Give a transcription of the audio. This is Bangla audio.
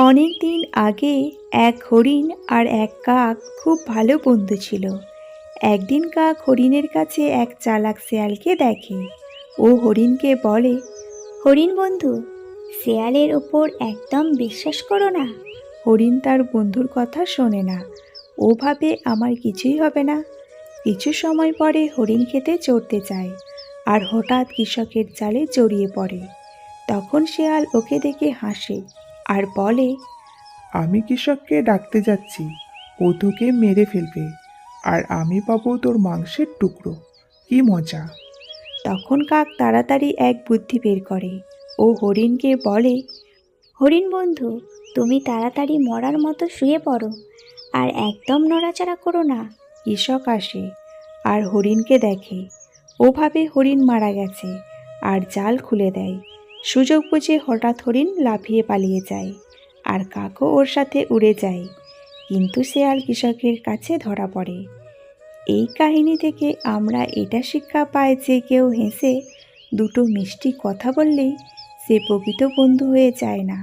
অনেক দিন আগে এক হরিণ আর এক কাক খুব ভালো বন্ধু ছিল। একদিন কাক হরিণের কাছে এক চালাক শেয়ালকে দেখে। ও হরিণকে বলে, হরিণ বন্ধু, শেয়ালের ওপর একদম বিশ্বাস করো না। হরিণ তার বন্ধুর কথা শোনে না। ও ভাবে আমার কিছুই হবে না। কিছু সময় পরে হরিণ খেতে চড়তে যায়, আর হঠাৎ কৃষকের জালে জড়িয়ে পড়ে। তখন শেয়াল ওকে দেখে হাসে আর বলে, আমি কৃষককে ডাকতে যাচ্ছি, ও তোকে মেরে ফেলবে, আর আমি পাবো তোর মাংসের টুকরো। কি মজা! তখন কাক তাড়াতাড়ি এক বুদ্ধি বের করে। ও হরিণকে বলে, হরিণ বন্ধু, তুমি তাড়াতাড়ি মরার মতো শুয়ে পড়ো, আর একদম নড়াচড়া করো না। কৃষক আসে আর হরিণকে দেখে। ও ভাবে হরিণ মারা গেছে আর জাল খুলে দেয়। সুযোগ বুঝে হঠাৎ হরিণ লাফিয়ে পালিয়ে যায়, আর কাকও ওর সাথে উড়ে যায়। কিন্তু শেয়াল কৃষকের কাছে ধরা পড়ে। এই কাহিনী থেকে আমরা এটা শিক্ষা পাই যে কেউ হেসে দুটো মিষ্টি কথা বললেই সে প্রকৃত বন্ধু হয়ে যায় না।